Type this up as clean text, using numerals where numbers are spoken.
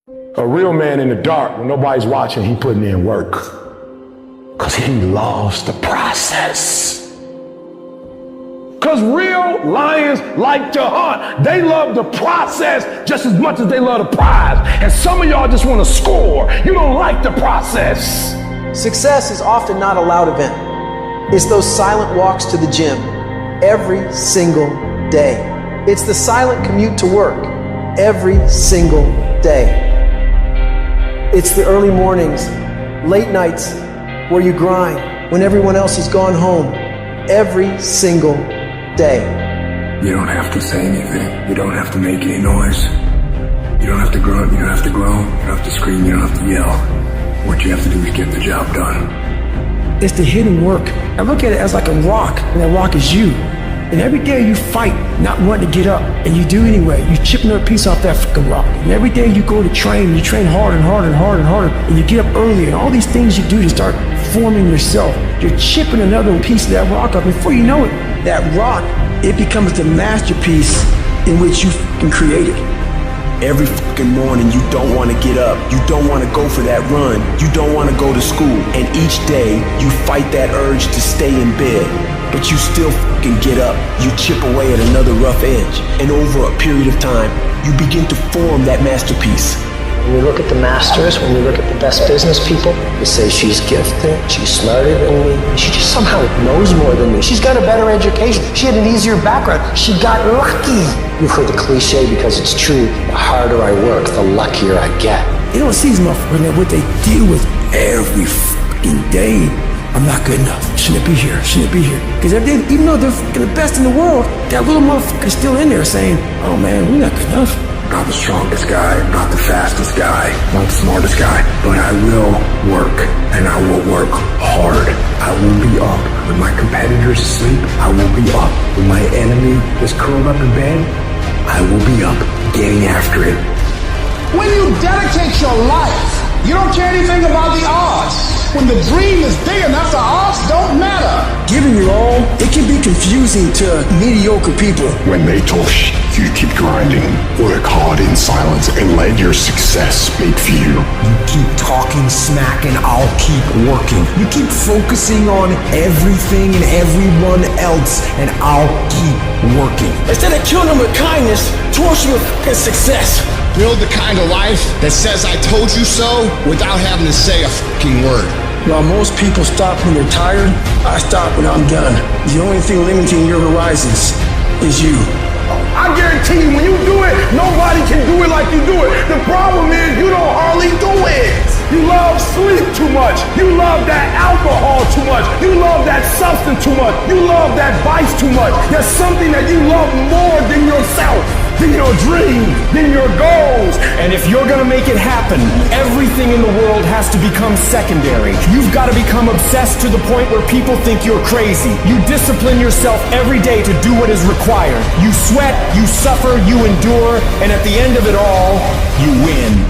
A real man in the dark, when nobody's watching, he putting in work. Because he loves the process. Because real lions like to hunt. They love the process just as much as they love the prize. And some of y'all just want to score. You don't like the process. Success is often not a loud event. It's those silent walks to the gym every single day. It's the silent commute to work every single day. It's the early mornings, late nights where you grind when everyone else has gone home every single day. You don't have to say anything. You don't have to make any noise. You don't have to grunt. You don't have to groan. You don't have to scream. You don't have to yell. What you have to do is get the job done. It's the hidden work. I look at it as like a rock, and that rock is you. And every day you fight not wanting to get up, and you do anyway. You chip another piece off that freaking rock. And every day you go to train, you train harder and harder and harder and harder, and you get up earlier, and all these things you do to start forming yourself. You're chipping another piece of that rock up. Before you know it, that rock, it becomes the masterpiece in which you freaking created. Every fucking morning you don't want to get up. You don't want to go for that run. You don't want to go to school. And each day you fight that urge to stay in bed. But you still fucking get up. You chip away at another rough edge. And over a period of time, you begin to form that masterpiece. When we look at the masters, when we look at the best business people, we say she's gifted, she's smarter than me, she just somehow knows more than me. She's got a better education, she had an easier background, she got lucky. You've heard the cliche because it's true, the harder I work, the luckier I get. They don't see these motherfuckers, what they deal with every fucking day. I'm not good enough. Shouldn't be here. Shouldn't be here. Because even though they're fucking the best in the world, that little motherfucker's still in there saying, oh man, we're not good enough. Not the strongest guy, not the fastest guy, not the smartest guy, but I will work, and I will work hard. I will be up when my competitors sleep. I will be up when my enemy is curled up in bed. I will be up getting after it. When you dedicate your life, you don't care anything about the odds. When the dream is big enough, the odds don't matter. Giving your all, it can be confusing to mediocre people. When they talk shit, you keep grinding. Work hard in silence and let your success speak for you. You keep talking smack and I'll keep working. You keep focusing on everything and everyone else and I'll keep working. Instead of killing them with kindness, torch them with fucking success. Build the kind of life that says I told you so without having to say a fucking word. While most people stop when they're tired, I stop when I'm done. The only thing limiting your horizons is you. I guarantee you, when you do it, nobody can do it like you do it. The problem is you don't hardly do it. You love sleep too much. You love that alcohol too much. You love that substance too much. You love that vice too much. There's something that you love more than yourself, than your dream, than your goals. And if you're gonna make it happen, everything in the world has to become secondary. You've got to become obsessed to the point where people think you're crazy. You discipline yourself every day to do what is required. You sweat, you suffer, you endure, and at the end of it all, you win.